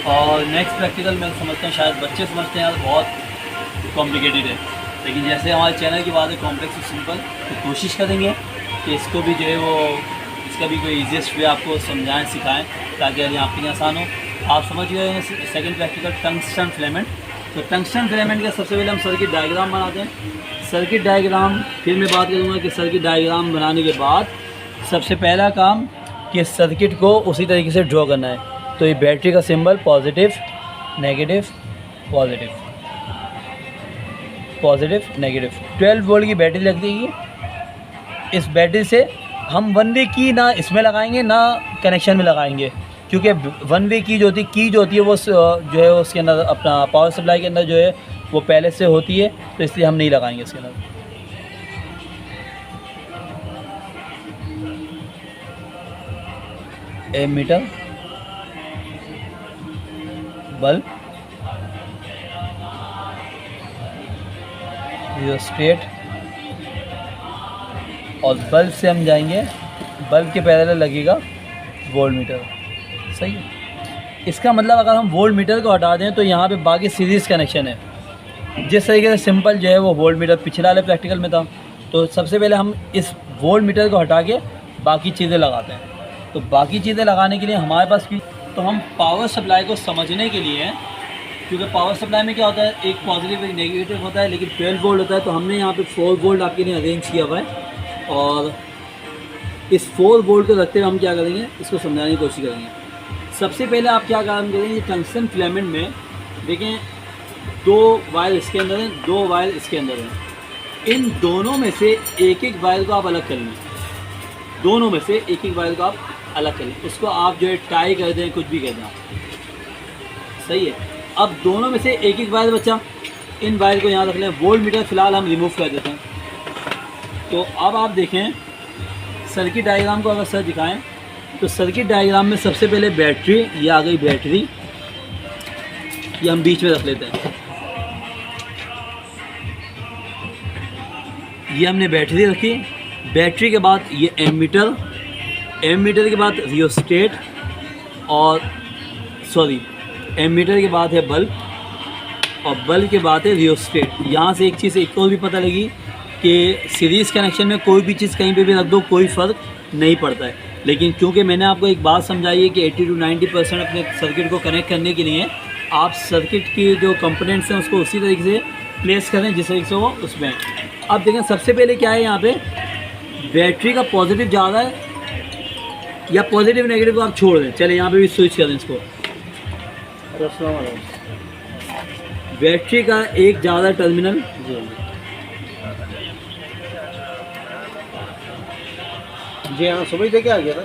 और next practical मैं समझता हूँ शायद बच्चे समझते हैं यार बहुत कॉम्प्लिकेटेड है, लेकिन जैसे हमारे चैनल की बात है कॉम्प्लेक्स और सिंपल, तो कोशिश करेंगे कि इसको भी जो है वो इसका भी कोई ईजीएस्ट वे आपको समझाएं सिखाएं ताकि यदि आपके लिए आसान हो। आप समझ गए सेकंड प्रैक्टिकल टंगस्टन फिलामेंट। तो टंगस्टन फिलामेंट का सबसे पहले हम सर्किट डायग्राम बनाते हैं। सर्किट डायग्राम फिर मैं बात करूँगा कि सर्किट डायग्राम बनाने के बाद सबसे पहला काम कि सर्किट को उसी तरीके से ड्रॉ करना है। तो ये बैटरी का symbol positive negative positive positive negative. 12 volt की बैटरी लग जाएगी। इस बैटरी से हम 1 वे की ना इसमें लगाएंगे ना कनेक्शन में लगाएंगे, क्योंकि 1 वे की जो होती है वो जो है उसके अंदर अपना पावर सप्लाई के अंदर जो है वो पहले से होती है, तो इसलिए हम नहीं लगाएंगे इसके अंदर। एमीटर, बल्ब, रियोस्टेट, और बल्ब से हम जाएंगे, बल्ब के पैरेलल लगेगा वोल्ट मीटर। सही है। इसका मतलब अगर हम वोल्ट मीटर को हटा दें तो यहाँ पे बाकी सीरीज़ कनेक्शन है। जिस तरीके से सिंपल जो है वो वोल्ट मीटर पिछले वाले प्रैक्टिकल में था, तो सबसे पहले हम इस वोल्ट मीटर को हटा के बाकी चीज़ें लगाते हैं। तो बाकी चीज़ें लगाने के लिए हमारे पास भी, तो हम पावर सप्लाई को समझने के लिए, क्योंकि पावर सप्लाई में क्या होता है एक पॉजिटिव एक नेगेटिव होता है, लेकिन 12 वोल्ट होता है, तो हमने यहाँ पे 4 वोल्ट आपके लिए अरेंज किया हुआ है। और इस 4 वोल्ट को रखते हुए हम क्या करेंगे, इसको समझाने की कोशिश करेंगे। सबसे पहले आप क्या काम करेंगे, टंगस्टन फिलामेंट में देखें 2 वायर इसके अंदर हैं, 2 वायर इसके अंदर हैं। इन दोनों में से एक एक वायर को आप अलग कर लें। दोनों में से एक एक वायर को आप अलग कर लें। उसको आप जो है टाई कर दें, कुछ भी कर दें आप। सही है। अब दोनों में से एक एक वायर बचा, इन वायर को यहाँ रख लें। वोल्ट मीटर फ़िलहाल हम रिमूव कर देते हैं। तो अब आप देखें सर्किट डायग्राम को अगर सर दिखाएं, तो सर्किट डायग्राम में सबसे पहले बैटरी, ये आ गई बैटरी, ये हम बीच में रख लेते हैं। ये हमने बैटरी रखी। बैटरी के बाद ये एमीटर, एमीटर के बाद रियोस्टेट, और एमीटर के बाद है बल्ब, और बल्ब के बाद है रियोस्टेट। यहाँ से एक चीज़ एक और भी पता लगी कि सीरीज़ कनेक्शन में कोई भी चीज़ कहीं पे भी रख दो कोई फ़र्क नहीं पड़ता है, लेकिन क्योंकि मैंने आपको एक बात समझाई है कि 80 to 90% अपने सर्किट को कनेक्ट करने के लिए आप सर्किट की जो कंपोनेंट्स हैं उसको उसी तरीके से प्लेस करें जिस तरीके से वो उसमें। अब देखें सबसे पहले क्या है, यहाँ पे बैटरी का पॉजिटिव ज़्यादा है या पॉजिटिव नेगेटिव को आप छोड़ दें। चले यहाँ पे भी स्विच करें इसको। बैटरी का एक ज़्यादा टर्मिनल, जी हाँ, सुबह देखे आ गया था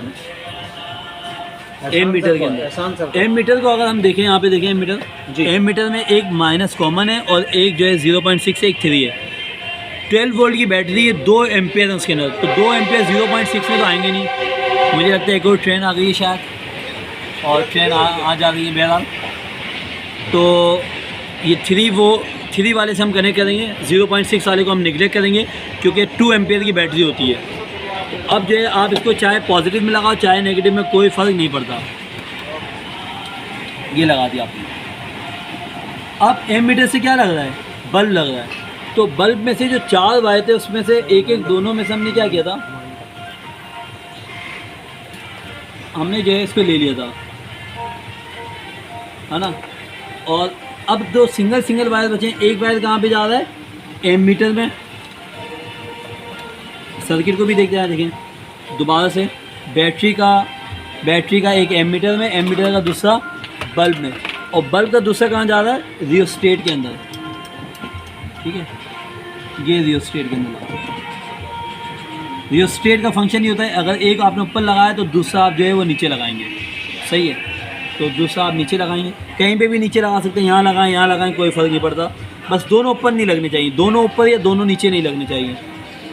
एम मीटर के अंदर। एम मीटर को अगर हम देखें, यहाँ पे देखें एम मीटर, एम मीटर में एक माइनस कॉमन है और एक जो है 0.6 है, एक 3 है। 12 वोल्ट की बैटरी है, 2 एम्पियर है उसके अंदर, तो 2 एम्पियर 0.6 में तो आएंगे नहीं। मुझे लगता है एक और ट्रेन आ गई है शायद, और ट्रेन आ जा रही है बहरहाल। तो ये 3 वाले से हम कनेक्ट करेंगे, 0.6 वाले को हम निगलेक्ट करेंगे क्योंकि 2 एम्पियर की बैटरी होती है। अब जो है आप इसको चाहे पॉजिटिव में लगाओ चाहे नेगेटिव में, कोई फ़र्क नहीं पड़ता। ये लगा दिया आपने। अब एम मीटर से क्या लग रहा है, बल्ब लग रहा है। तो बल्ब में से जो 4 वायर थे उसमें से एक एक दोनों में से हमने क्या किया था, हमने जो है इसको ले लिया था, है ना। और अब 2 सिंगल वायर बचे। एक वायर कहाँ पे जा रहा है, एम मीटर में। सर्किट को भी देखते हैं, देखें दोबारा से बैटरी का एक एम मीटर में, एम मीटर का दूसरा बल्ब में, और बल्ब का दूसरा कहाँ जा रहा है, रियोस्टेट के अंदर। ठीक है, ये रियोस्टेट के अंदर। रियोस्टेट का फंक्शन ये होता है, अगर एक आपने ऊपर लगाया तो दूसरा आप जो है वो नीचे लगाएंगे। सही है, तो दूसरा आप नीचे लगाएंगे। कहीं पे भी नीचे लगा सकते हैं, यहाँ लगाएं कोई फ़र्क नहीं पड़ता। बस दोनों ऊपर नहीं लगने चाहिए, दोनों ऊपर या दोनों नीचे नहीं लगने चाहिए।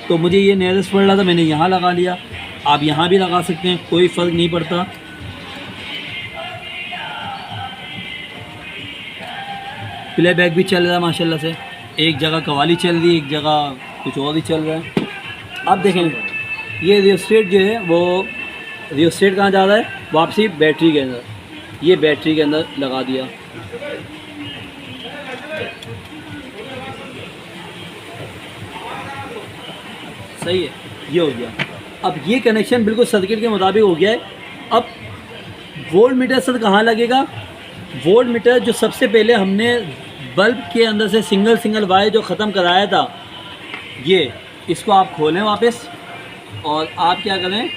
तो मुझे ये नियरेस्ट पड़ रहा था, मैंने यहाँ लगा लिया। आप यहाँ भी लगा सकते हैं, कोई फ़र्क नहीं पड़ता। प्लेबैक भी चल रहा है माशाल्लाह से। एक जगह कवाली चल रही है, एक जगह कुछ और ही चल रहा है। अब देखें ये रियोस्टेट जो है वो रियोस्टेट कहाँ जा रहा है, वापसी बैटरी के अंदर। ये बैटरी के अंदर लगा दिया। सही है, ये हो गया। अब ये कनेक्शन बिल्कुल सर्किट के मुताबिक हो गया है। अब वोल्ट मीटर सर कहाँ लगेगा? वोल्ट मीटर जो सबसे पहले हमने बल्ब के अंदर से सिंगल वायर जो ख़त्म कराया था, ये इसको आप खोलें वापस और आप क्या करें,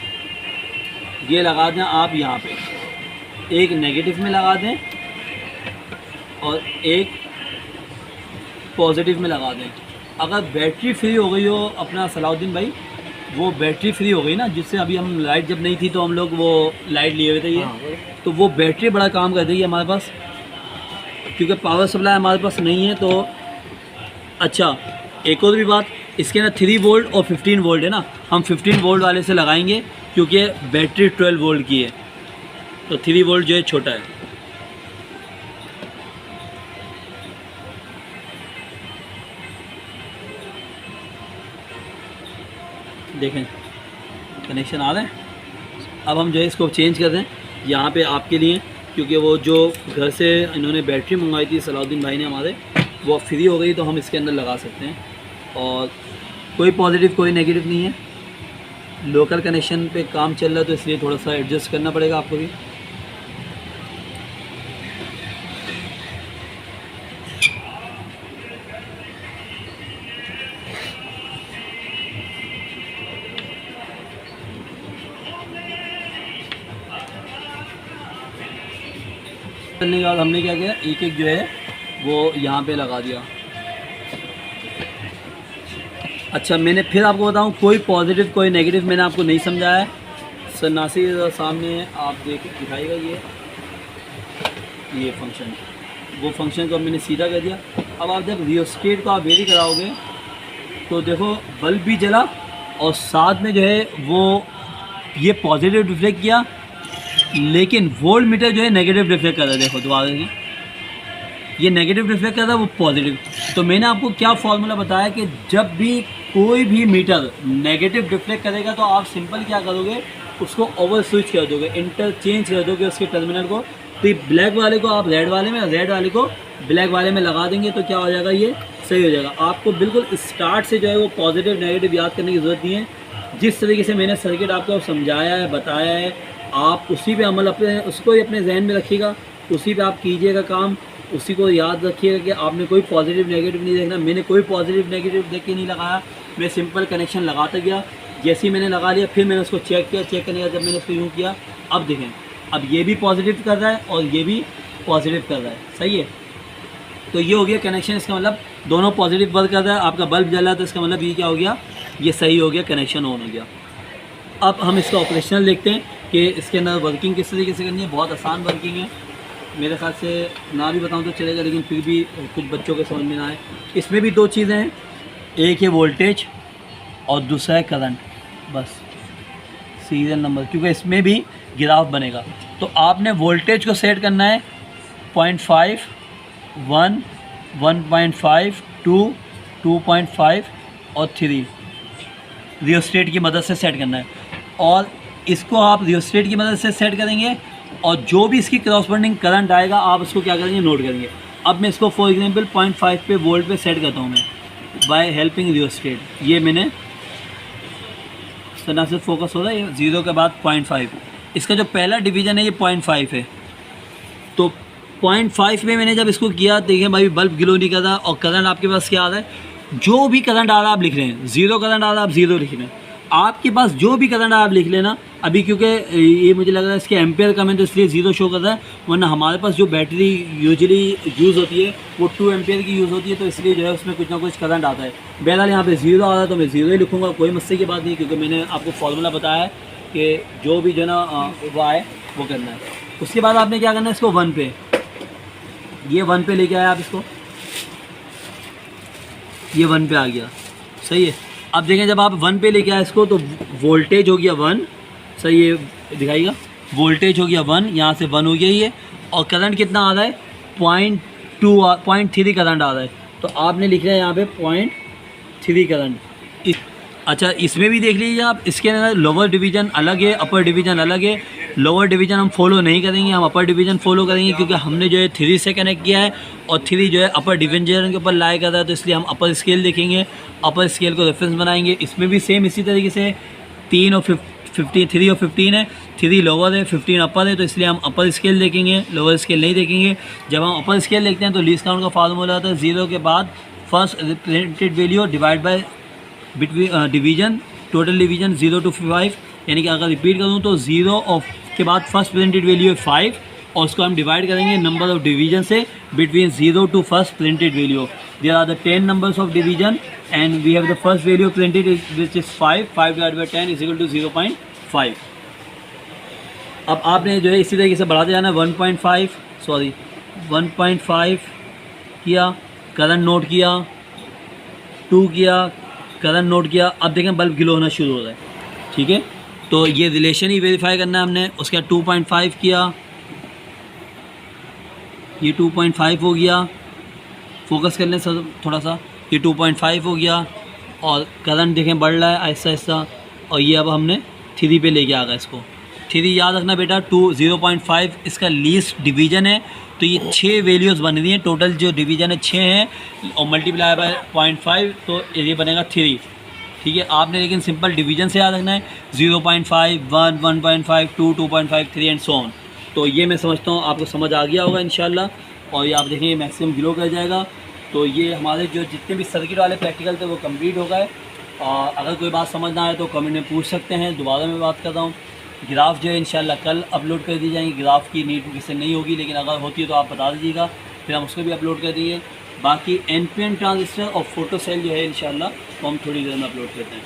ये लगा दें आप यहाँ पे, एक नेगेटिव में लगा दें और एक पॉजिटिव में लगा दें। अगर बैटरी फ्री हो गई हो अपना सलाउद्दीन भाई, वो बैटरी फ्री हो गई ना, जिससे अभी हम लाइट जब नहीं थी तो हम लोग वो लाइट लिए हुए थे ये, तो वो बैटरी बड़ा काम कर देगी हमारे पास, क्योंकि पावर सप्लाई हमारे पास नहीं है। तो अच्छा, एक और भी बात, इसके अंदर 3 वोल्ट और 15 वोल्ट है ना, हम 15 वोल्ट वाले से लगाएंगे क्योंकि बैटरी 12 वोल्ट की है, तो 3 वोल्ट जो है छोटा है। देखें कनेक्शन आ रहे हैं। अब हम जो है इसको चेंज कर दें यहाँ पे आपके लिए, क्योंकि वो जो घर से इन्होंने बैटरी मंगवाई थी सलाउद्दीन भाई ने हमारे, वो फ्री हो गई, तो हम इसके अंदर लगा सकते हैं। और कोई पॉजिटिव कोई नेगेटिव नहीं है, लोकल कनेक्शन पे काम चल रहा है, तो इसलिए थोड़ा सा एडजस्ट करना पड़ेगा आपको भी। करने के बाद हमने क्या किया, एक एक जो है वो यहाँ पे लगा दिया। अच्छा, मैंने फिर आपको बताऊँ, कोई पॉजिटिव कोई नेगेटिव मैंने आपको नहीं समझाया है। सर नासिर सामने आप दिखाएगा ये फंक्शन, वो फंक्शन को मैंने सीधा कर दिया। अब आप जब रियोस्टेट को आप वेरी कराओगे तो देखो बल्ब भी जला और साथ में जो है वो ये पॉजिटिव रिफ्लेक्ट किया, लेकिन वोल्ट मीटर जो है नेगेटिव रिफ्लेक्ट कर रहा है। देखो दोबारा से ये नेगेटिव रिफ्लेक्ट कर रहा है, वो पॉजिटिव। तो मैंने आपको क्या फार्मूला बताया कि जब भी कोई भी मीटर नेगेटिव रिफ्लेक्ट करेगा तो आप सिंपल क्या करोगे, उसको ओवर स्विच कर दोगे, इंटरचेंज कर दोगे उसके टर्मिनल को। तो ये ब्लैक वाले को आप रेड वाले में, रेड वाले को ब्लैक वाले में लगा देंगे तो क्या हो जाएगा, ये सही हो जाएगा। आपको बिल्कुल स्टार्ट से जो है वो पॉजिटिव नेगेटिव याद करने की ज़रूरत नहीं है। जिस तरीके से मैंने सर्किट आपको समझाया है, बताया है, आप उसी पे अमल अपने उसको ही अपने जहन में रखिएगा, उसी पे आप कीजिएगा काम, उसी को याद रखिएगा कि आपने कोई पॉजिटिव नेगेटिव नहीं देखना। मैंने कोई पॉजिटिव नेगेटिव देख के नहीं लगाया, मैं सिंपल कनेक्शन लगाता गया। जैसे ही मैंने लगा लिया फिर मैंने उसको चेक किया, चेक करने के बाद जब मैंने उसको यूँ किया, अब देखें अब ये भी पॉजिटिव कर रहा है और ये भी पॉजिटिव कर रहा है, सही है। तो ये हो गया कनेक्शन, इसका मतलब दोनों पॉजिटिव वर्क कर रहा है। आपका बल्ब जल रहा है तो इसका मतलब ये क्या हो गया, ये सही हो गया, कनेक्शन ऑन हो गया। अब हम इसका ऑपरेशनल देखते हैं कि इसके अंदर वर्किंग किस तरीके से करनी है। बहुत आसान वर्किंग है, मेरे ख्याल से ना भी बताऊं तो चलेगा, लेकिन फिर भी कुछ बच्चों के समझ में ना आए। इसमें भी 2 चीज़ें हैं, एक है वोल्टेज और दूसरा है करंट, बस सीरियल नंबर, क्योंकि इसमें भी ग्राफ बनेगा। तो आपने वोल्टेज को सेट करना है 0.5, 1, 1.5, 2, 2.5 और 3 रियोस्टेट की मदद से सेट करना है। और इसको आप रियोस्टेट की मदद से सेट करेंगे और जो भी इसकी क्रॉसबॉन्डिंग करंट आएगा आप उसको क्या करेंगे, नोट करेंगे। अब मैं इसको फॉर एग्जांपल 0.5 पे वोल्ट पे सेट करता हूँ मैं बाय हेल्पिंग रियोस्टेट। ये मैंने सना से फोकस हो रहा है, 0 के बाद 0.5, इसका जो पहला डिवीज़न है ये 0.5 है। तो 0.5 में मैंने जब इसको किया, देखिए भाई बल्ब ग्लो नहीं कर रहा और करंट आपके पास क्या आ रहा है, जो भी करंट आ रहा है आप लिख रहे हैं, 0 करंट आ रहा है आप 0 लिख रहे हैं। आपके पास जो भी करंट आप लिख लेना। अभी क्योंकि ये मुझे लग रहा है इसके एम्पेयर कम है तो इसलिए 0 शो कर रहा है, वरना हमारे पास जो बैटरी यूजुअली यूज़ होती है वो 2 एम्पेयर की यूज़ होती है, तो इसलिए जो है उसमें कुछ ना कुछ करंट आता है। बहरहाल यहाँ पे 0 आ रहा है तो मैं 0 ही लिखूँगा, कोई मसले की बात नहीं, क्योंकि मैंने आपको फार्मूला बताया है कि जो भी जो ना वो आए वो करना है। उसके बाद आपने क्या करना है, इसको 1 पे, ये 1 पे लेके आए आप इसको, ये 1 पे आ गया, सही है। अब देखें जब आप 1 पे लेके आए इसको तो वोल्टेज हो गया 1, सही है, दिखाइएगा, वोल्टेज हो गया 1, यहाँ से 1 हो गया ये, और करंट कितना आ रहा है 0.3 करंट आ रहा है। तो आपने लिख रहा है यहाँ पे 0.3 करंट। अच्छा, इसमें भी देख लीजिए आप, इसके अंदर लोअर डिवीज़न अलग है, अपर डिवीज़न अलग है। लोअर डिवीज़न हम फॉलो नहीं करेंगे, हम अपर डिवीज़न फॉलो करेंगे, क्योंकि हमने जो है 3 से कनेक्ट किया है और 3 जो है अपर डिवीज़न के ऊपर लाई कर रहा है, तो इसलिए हम अपर स्केल देखेंगे, अपर स्केल को रेफरेंस बनाएंगे। इसमें भी सेम इसी तरीके से 3 और 15, 3 और 15 है, 3 लोअर है, 15 अपर है, तो इसलिए हम अपर स्केल देखेंगे, लोअर स्केल नहीं देखेंगे। जब हम अपर स्केल देखते हैं तो लीस्ट काउंट का फार्मूला आता है 0 के बाद first represented value divide by between division, total division 0 to 5, यानी कि अगर रिपीट करूँ तो 0 ऑफ के बाद फर्स्ट प्रेजेंटेड वैल्यू है 5, और उसको हम डिवाइड करेंगे नंबर ऑफ डिवीज़न से between 0 to first presented value. There are the 10 numbers of division and we have the first value printed which is 5 divide by 10 is equal to 0.5। अब आपने जो है इसी तरीके से बढ़ाते जाना है। 1.5 किया, करंट नोट किया, 2 किया, करंट नोट किया। अब देखें बल्ब ग्लो होना शुरू हो रहा है, ठीक है, तो ये रिलेशन ही वेरीफाई करना है हमने। उसके बाद 2.5 किया, ये 2.5 हो गया, फोकस कर लें सर थोड़ा सा, ये 2.5 हो गया और करंट देखें बढ़ रहा है आहिस्ता आहिस्ता, और ये अब हमने 3 पे लेके आ गया इसको। 3 याद रखना बेटा, 0.5 इसका लीस्ट डिवीज़न है, तो ये 6 वैल्यूज़ बन रही हैं, टोटल जो डिवीज़न है 6 हैं, और मल्टीप्लाई बाय 0.5 तो ये बनेगा 3, ठीक है। आपने लेकिन सिंपल डिवीज़न से याद रखना है, 0.5, 1, 1.5, 2, 2.5, 3 एंड सो ऑन। तो ये मैं समझता हूँ आपको समझ आ गया होगा इंशाल्लाह, और ये आप देखेंगे मैक्सिमम ग्लो कर जाएगा। तो ये हमारे जो जितने भी सर्किट वाले प्रैक्टिकल थे वो कंप्लीट हो गए, और अगर कोई बात समझ ना आए तो कमेंट में पूछ सकते हैं, दोबारा मैं बात करता हूँ। ग्राफ जो है इंशाल्लाह कल अपलोड कर दी जाएंगी, ग्राफ की नोटिफिकेशन नहीं होगी, लेकिन अगर होती है तो आप बता दीजिएगा, फिर हम उसको भी अपलोड कर देंगे। बाकी NPN ट्रांजिस्टर और फोटो सेल जो है इंशाल्लाह वो हम थोड़ी देर में अपलोड करते हैं।